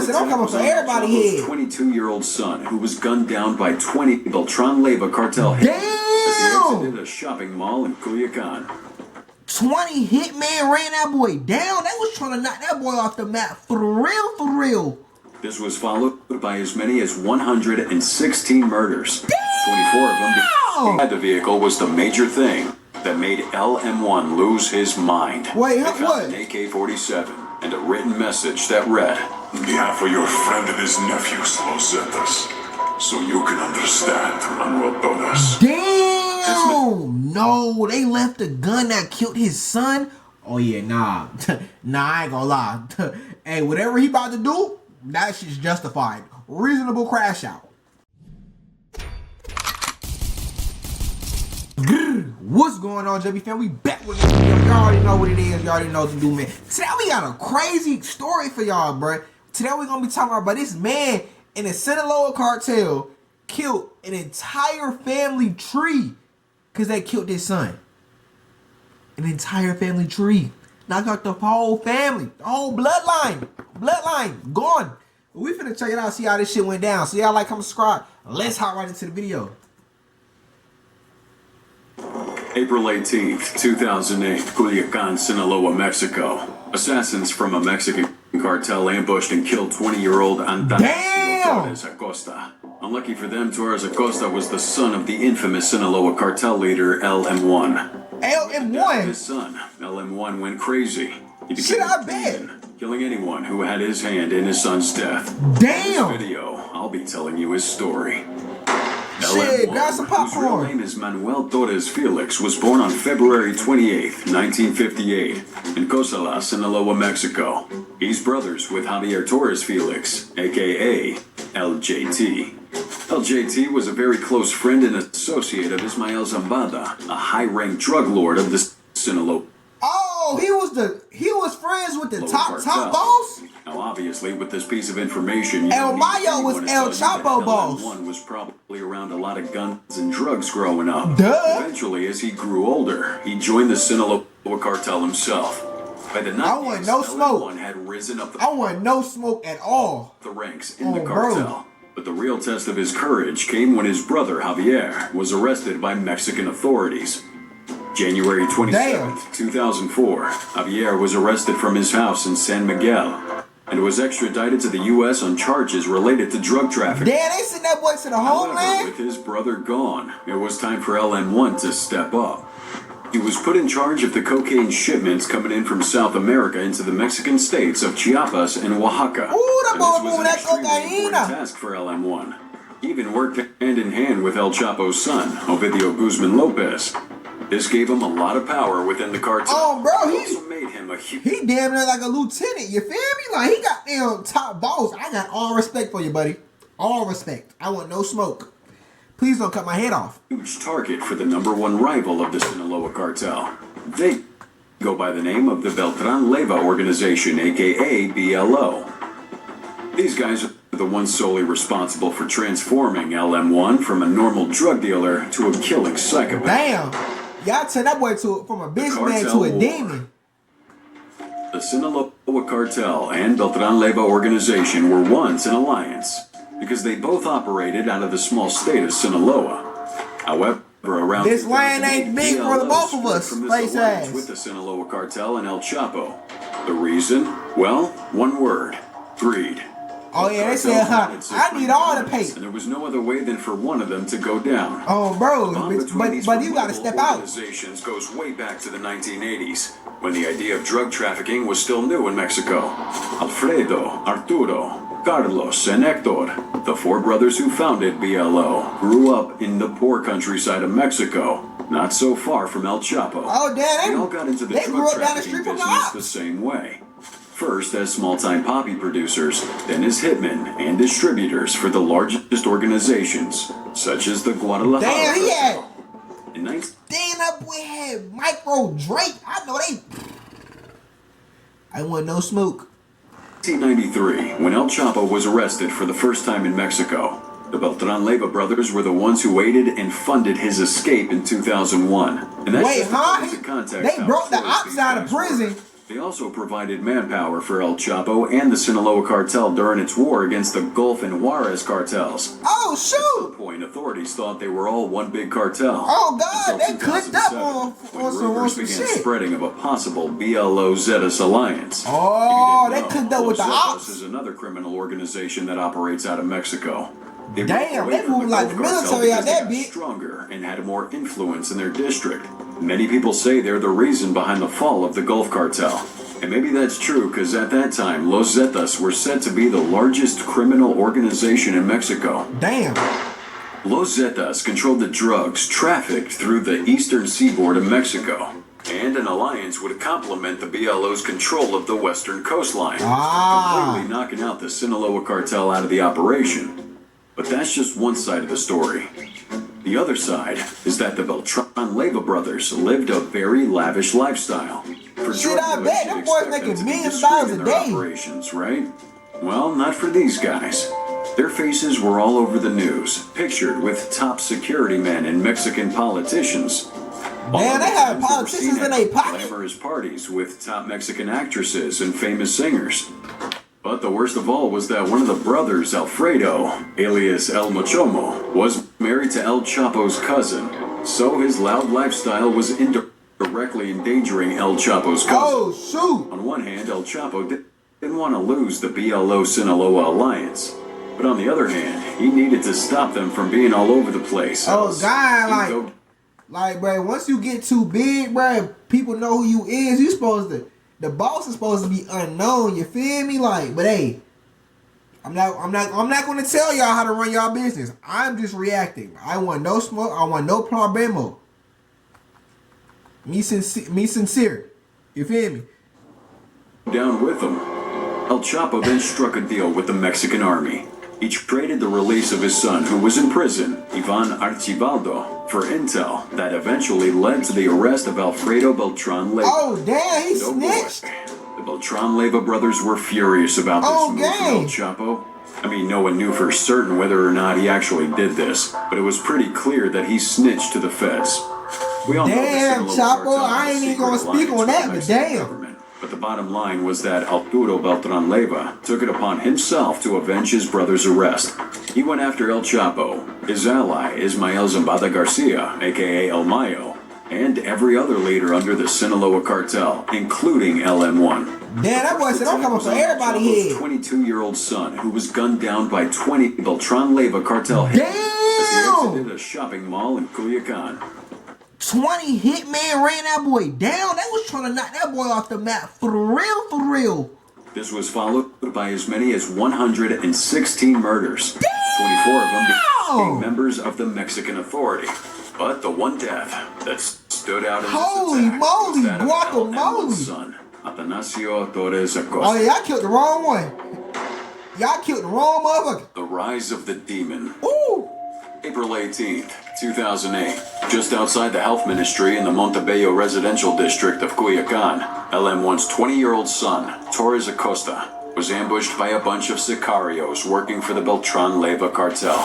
said, I'm coming for everybody here. 22-year-old son who was gunned down by 20 Beltran Leyva cartel hits as he exited a shopping mall in Culiacan. 20 hitmen ran that boy down. They was trying to knock that boy off the map. For real, for real. This was followed by as many as 116 murders. Damn! 24 of them inside the vehicle was the major thing that made LM1 lose his mind. Wait, they found what? an AK-47 and a written message that read, On behalf of your friend and his nephews, Los Zetas, so you can understand, Manuel Todas. Damn! No, they left the gun that killed his son? Oh yeah, nah. Nah, I ain't gonna lie. Hey, whatever he about to do, that shit's justified. Reasonable crash out. What's going on, JB fam? We back with this video. Y'all already know what it is. Y'all already know what to do, man. Today we got a crazy story for y'all, bruh. Today we're gonna be talking about this man in the Sinaloa cartel killed an entire family tree because they killed his son. An entire family tree. Knocked out the whole family. The whole bloodline. Bloodline. Gone. We finna check it out, see how this shit went down. So y'all like, comment, subscribe. Let's hop right into the video. April 18th, 2008, Culiacan, Sinaloa, Mexico. Assassins from a Mexican cartel ambushed and killed 20-year-old Antonio Torres Acosta. Unlucky for them, Torres Acosta was the son of the infamous Sinaloa cartel leader LM1. LM1? His son, LM1, went crazy. He became shit, I bet. Killing anyone who had his hand in his son's death. Damn. In this video, I'll be telling you his story. Shit, grab some popcorn. Whose real name is Manuel Torres Felix, was born on February 28th, 1958, in Cosala, Sinaloa, Mexico. He's brothers with Javier Torres Felix, aka LJT. LJT was a very close friend and associate of Ismael Zambada, a high-ranked drug lord of the Sinaloa. Oh, he was friends with the top boss? Now, obviously, with this piece of information, El Mayo was El Chapo boss. One was probably around a lot of guns and drugs growing up. Duh. Eventually, as he grew older, he joined the Sinaloa cartel himself. By the 90s, I want no smoke. Had risen up I want no smoke at all. The ranks in the cartel. Bro. But the real test of his courage came when his brother Javier was arrested by Mexican authorities. January 27th, 2004, Javier was arrested from his house in San Miguel and was extradited to the U.S. on charges related to drug trafficking. Damn, they sent that boy to the homeland? With his brother gone, it was time for LM1 to step up. He was put in charge of the cocaine shipments coming in from South America into the Mexican states of Chiapas and Oaxaca. Ooh, that boy was moving that cocaine. Task for LM1. He even worked hand in hand with El Chapo's son, Ovidio Guzman Lopez. This gave him a lot of power within the cartel. Oh, bro, he damn near like a lieutenant. You feel me? Like, he got damn top boss. I got all respect for you, buddy. All respect. I want no smoke. Please don't cut my head off. Huge target for the #1 rival of the Sinaloa cartel. They go by the name of the Beltran Leyva organization, aka BLO. These guys are the ones solely responsible for transforming LM1 from a normal drug dealer to a killing psychopath. Damn. Y'all turned that boy from a businessman to a demon. The Sinaloa cartel and Beltran Leyva organization were once in alliance because they both operated out of the small state of Sinaloa. However, around this land ain't big for the both of us. Face ass. With the Sinaloa cartel and El Chapo. The reason? Well, one word: greed. Oh yeah, they said, I need all the pay. And there was no other way than for one of them to go down. Oh, bro, but you gotta step out. Organizations goes way back to the 1980s, when the idea of drug trafficking was still new in Mexico. Alfredo, Arturo, Carlos, and Hector, the four brothers who founded BLO, grew up in the poor countryside of Mexico, not so far from El Chapo. Oh, damn, they all got into the drug trafficking business the same way. First as small-time poppy producers, then as hitmen and distributors for the largest organizations, such as the Guadalajara. Damn, he had. Damn, that boy had Micro Drake. I know they. I want no smoke. 1993, when El Chapo was arrested for the first time in Mexico, the Beltran Leyva brothers were the ones who aided and funded his escape in 2001. And that's wait, huh? They brought the ops out of prison. They also provided manpower for El Chapo and the Sinaloa Cartel during its war against the Gulf and Juarez cartels. Oh, At shoot! some point, authorities thought they were all one big cartel. Oh, God, Until they clicked up 2007, on when some rumors began shit. spreading of a possible BLO-Zetas alliance. Oh, they If you didn't clicked up with the Los Zetas ops. is another criminal organization that operates out of Mexico. They broke Damn, away they from the moved like Gulf the cartel military out because they that got bitch. stronger and had more influence in their district. Many people say they're the reason behind the fall of the Gulf cartel. And maybe that's true because at that time, Los Zetas were said to be the largest criminal organization in Mexico. Damn. Los Zetas controlled the drugs trafficked through the eastern seaboard of Mexico. And an alliance would complement the BLO's control of the western coastline, completely knocking out the Sinaloa cartel out of the operation. But that's just one side of the story. The other side is that the Beltran-Leyva brothers lived a very lavish lifestyle. For Shit, I drug bet. dealers, Them you'd boys expect making them to be millions of discreet dollars in a their day. operations, right? Well, not for these guys. Their faces were all over the news, pictured with top security men and Mexican politicians. Man, they have politicians in their pocket. Glamorous parties with top Mexican actresses and famous singers. But the worst of all was that one of the brothers, Alfredo, alias El Mochomo, was married to El Chapo's cousin. So his loud lifestyle was directly endangering El Chapo's cousin. Oh, shoot. On one hand, El Chapo didn't want to lose the BLO-Sinaloa alliance. But on the other hand, he needed to stop them from being all over the place. Oh, God, like, bro, once you get too big, bro, people know who you is. You supposed to, the boss is supposed to be unknown. You feel me? Like, but hey, I'm not going to tell y'all how to run y'all business. I'm just reacting. I want no smoke. I want no problemo. Me sincere. You feel me? Down with them. El Chapo then struck a deal with the Mexican army. He traded the release of his son, who was in prison, Ivan Archibaldo, for intel that eventually led to the arrest of Alfredo Beltran-Leyva. Oh, damn, he No snitched. boy. The Beltran-Leyva brothers were furious about this move from El Chapo. I mean, no one knew for certain whether or not he actually did this, but it was pretty clear that he snitched to the feds. We all Damn, know the Sinaloa Chapo, cartel I had a ain't even secret gonna speak alliance on with that, the but Mexican damn. government. But the bottom line was that Arturo Beltran-Leyva took it upon himself to avenge his brother's arrest. He went after El Chapo, his ally Ismael Zambada Garcia, aka El Mayo, and every other leader under the Sinaloa cartel, including LM1. Damn, that boy said I'm coming for everybody here. 22-year-old son, who was gunned down by 20 Beltran-Leyva cartel hits as he exited a shopping mall in Culiacan. 20 hitmen ran that boy down. They was trying to knock that boy off the map for real, for real. This was followed by as many as 116 murders. Damn! 24 of them became members of the Mexican authority. But the one death that stood out in Holy this attack moly, was that of guacamole. LM1's son, Atanasio Torres Acosta. Oh, yeah, y'all killed the wrong one. Y'all killed the wrong motherfucker. The Rise of the Demon. Ooh. April 18th, 2008, just outside the health ministry in the Montebello residential district of Culiacan, LM1's 20-year-old son, Torres Acosta, was ambushed by a bunch of sicarios working for the Beltran-Leyva cartel.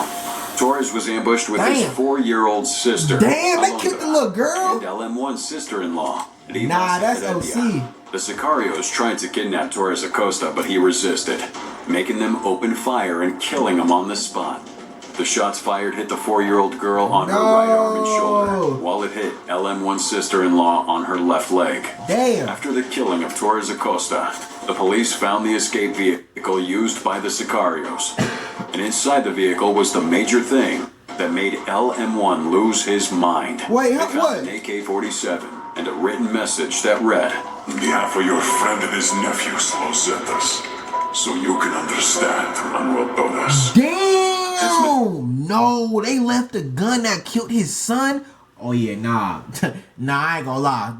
Torres was ambushed with his 4-year-old sister. Damn, they killed the little girl. And LM1's sister-in-law. Nah, that's OC. The sicarios tried to kidnap Torres Acosta, but he resisted, making them open fire and killing him on the spot. The shots fired hit the 4-year-old girl on her right arm and shoulder, while it hit LM1's sister-in-law on her left leg. Damn. After the killing of Torres Acosta, the police found the escape vehicle used by the sicarios. And inside the vehicle was the major thing that made LM1 lose his mind. Wait, they found what? an AK-47 and a written message that read, On behalf of your friend and his nephews, Los Zetas, so you can understand Manuel Bonas. Damn! No, they left the gun that killed his son. Oh yeah, nah. Nah, I ain't gonna lie.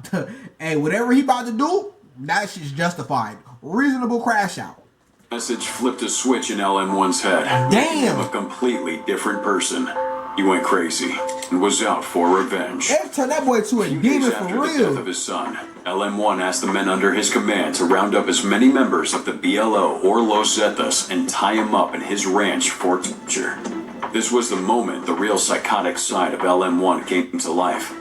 Hey, whatever he about to do, that shit's justified. Reasonable crash out. Message flipped a switch in LM1's head. Damn! Making him a completely different person. He went crazy and was out for revenge. They turned that boy to a Few demon days for after the death real. of his son, LM1 asked the men under his command to round up as many members of the BLO or Los Zetas and tie him up in his ranch for torture. This was the moment the real psychotic side of LM1 came to life.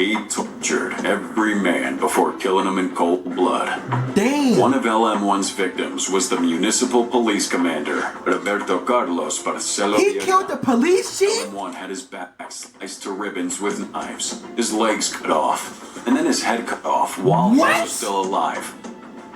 He tortured every man before killing them in cold blood. Damn. One of LM1's victims was the municipal police commander, Roberto Carlos Barcelo. He killed the police chief? LM1 had his back sliced to ribbons with knives, his legs cut off, and then his head cut off while he was still alive.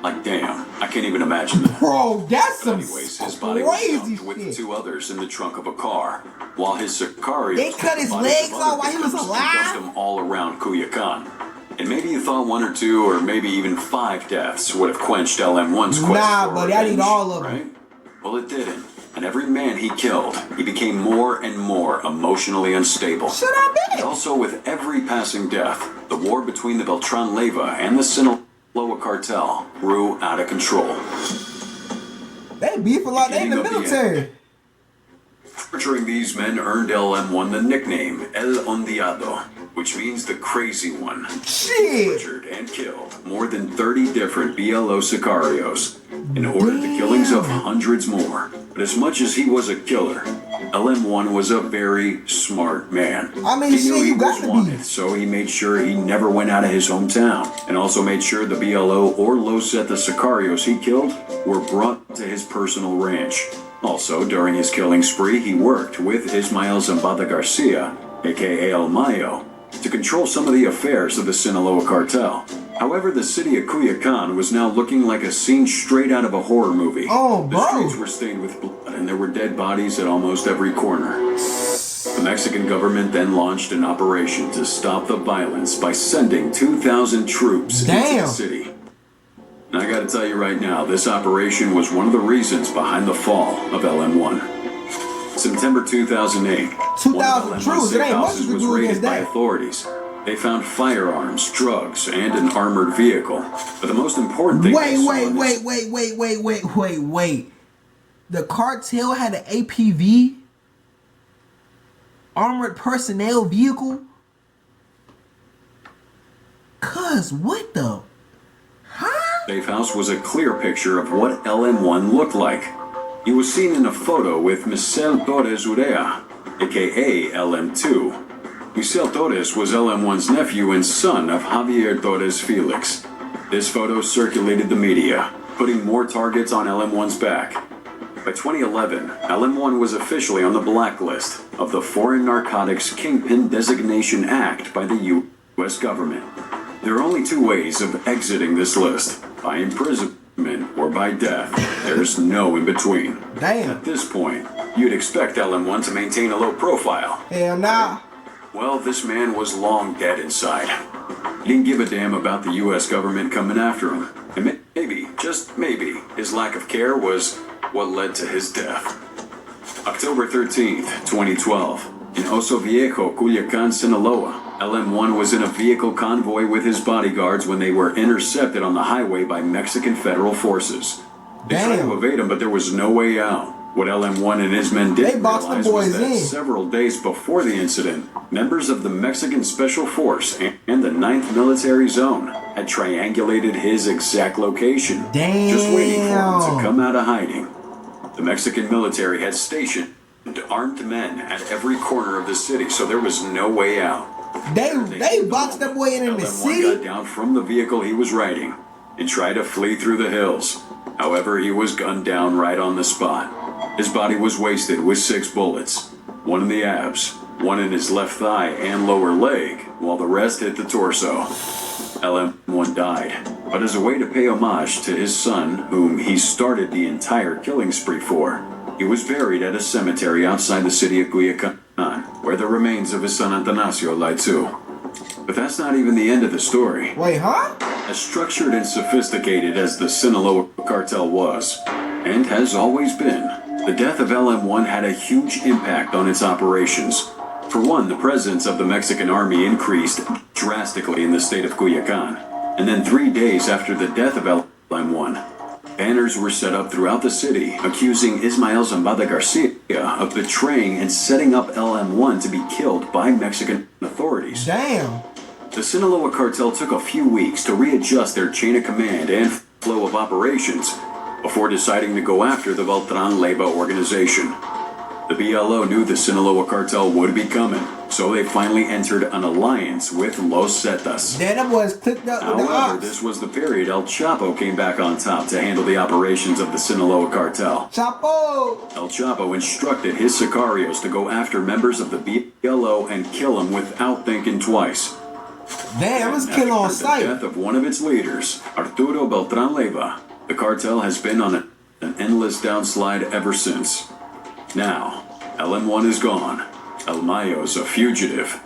Like, damn, I can't even imagine that. Bro, that's some Anyways, his body was crazy found with shit. 2 others in the trunk of a car, while his Sicarios... They cut his legs off while he was alive? Dumped them all around Culiacan. And maybe you thought 1 or 2 or maybe even 5 deaths would have quenched LM1's quest Nah, for buddy, I need revenge, all of them. right? Well, it didn't. And every man he killed, he became more and more emotionally unstable. Should I bet? Also, with every passing death, the war between the Beltran Leyva and the Sinaloa Cartel grew out of control. They beefing like they in the military. Torturing these men earned LM1 the nickname El Ondeado, which means the crazy one. Shit. Tortured and killed more than 30 different BLO sicarios and ordered the killings of hundreds more. But as much as he was a killer, LM1 was a very smart man. I mean, he shit, knew he you got was to be. wanted, so he made sure he never went out of his hometown, and also made sure the BLO or Los Zeta sicarios he killed were brought to his personal ranch. Also, during his killing spree, he worked with Ismael Zambada Garcia, aka El Mayo, to control some of the affairs of the Sinaloa cartel. However, the city of Culiacan was now looking like a scene straight out of a horror movie. Oh, the bro. streets were stained with blood, and there were dead bodies at almost every corner. The Mexican government then launched an operation to stop the violence by sending 2,000 troops into the city. And I gotta tell you right now, this operation was one of the reasons behind the fall of LM1. September 2008, 2,000 troops, it ain't much to was do raided against by that. authorities. They found firearms, drugs, and an armored vehicle. But the most important thing Wait. The cartel had an APV? Armored personnel vehicle? Cuz, what the? Huh? safe house was a clear picture of what LM1 looked like. He was seen in a photo with Michel Torres Urea, aka LM2. Michel Torres was LM1's nephew and son of Javier Torres Felix. This photo circulated the media, putting more targets on LM1's back. By 2011, LM1 was officially on the blacklist of the Foreign Narcotics Kingpin Designation Act by the U.S. government. There are only two ways of exiting this list, by imprisonment or by death. There's no in between. Damn. At this point, you'd expect LM1 to maintain a low profile. Hell nah. Well, this man was long dead inside. He didn't give a damn about the U.S. government coming after him. And maybe, just maybe, his lack of care was what led to his death. October 13th, 2012, in Oso Viejo, Culiacan, Sinaloa, LM1 was in a vehicle convoy with his bodyguards when they were intercepted on the highway by Mexican federal forces. They tried to evade him, but there was no way out. What LM1 and his men didn't realize was that several days before the incident, members of the Mexican Special Force and the 9th Military Zone had triangulated his exact location, just waiting for him to come out of hiding. The Mexican military had stationed armed men at every corner of the city, so there was no way out. They boxed that boy in the city? LM1 got down from the vehicle he was riding and tried to flee through the hills. However, he was gunned down right on the spot. His body was wasted with 6 bullets, one in the abs, one in his left thigh and lower leg, while the rest hit the torso. LM1 died, but as a way to pay homage to his son, whom he started the entire killing spree for, he was buried at a cemetery outside the city of Culiacan, where the remains of his son Atanasio lie too. But that's not even the end of the story. Wait, huh? As structured and sophisticated as the Sinaloa cartel was, and has always been, the death of LM1 had a huge impact on its operations. For one, the presence of the Mexican army increased drastically in the state of Culiacan. And then 3 days after the death of LM1, banners were set up throughout the city accusing Ismael Zambada Garcia of betraying and setting up LM1 to be killed by Mexican authorities. Damn. The Sinaloa cartel took a few weeks to readjust their chain of command and flow of operations before deciding to go after the Beltran Leyva organization. The BLO knew the Sinaloa cartel would be coming, so they finally entered an alliance with Los Zetas. Then them boys clicked up with the However, ops. this was the period El Chapo came back on top to handle the operations of the Sinaloa cartel. Chapo! El Chapo instructed his sicarios to go after members of the BLO and kill them without thinking twice. Damn, it was After kill on the sight. death of one of its leaders, Arturo Beltran Leyva, the cartel has been on an endless downslide ever since. Now, LN1 is gone, El Mayo's a fugitive,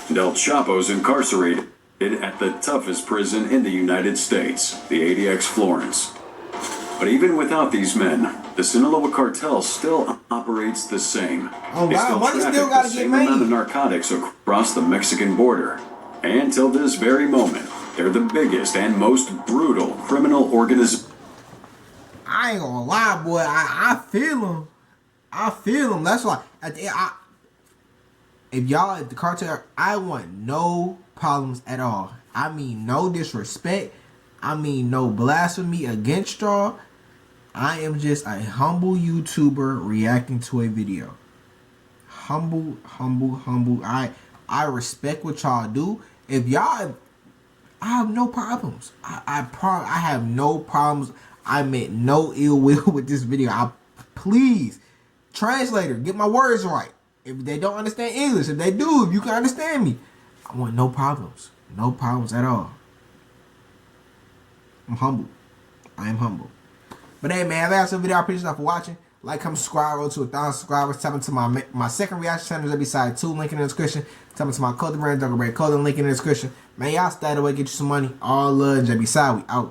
and El Chapo's incarcerated at the toughest prison in the United States, the ADX Florence. But even without these men, the Sinaloa cartel still operates the same. Oh, They wow, still money traffic still the gotta get same amount made. of narcotics across the Mexican border. And till this very moment, they're the biggest and most brutal criminal organization. I ain't gonna lie, boy. I feel him. I feel him. That's why. If the cartel, I want no problems at all. I mean, no disrespect. I mean, no blasphemy against y'all. I am just a humble YouTuber reacting to a video. Humble. I respect what y'all do. If y'all, I have no problems. I have no problems. I meant no ill will with this video. Please, translator, get my words right. If they don't understand English, if they do, if you can understand me, I want no problems. No problems at all. I'm humble. I am humble. But hey, man, that's the video. I appreciate y'all for watching. Like, comment, subscribe, roll to 1,000 subscribers. Tap into my second reaction channel, JBsiah 2, link in the description. Tap into my clothing brand, JungleBredClothing, link in the description. Man, y'all stay away, get you some money. All love, JBsiah, we out.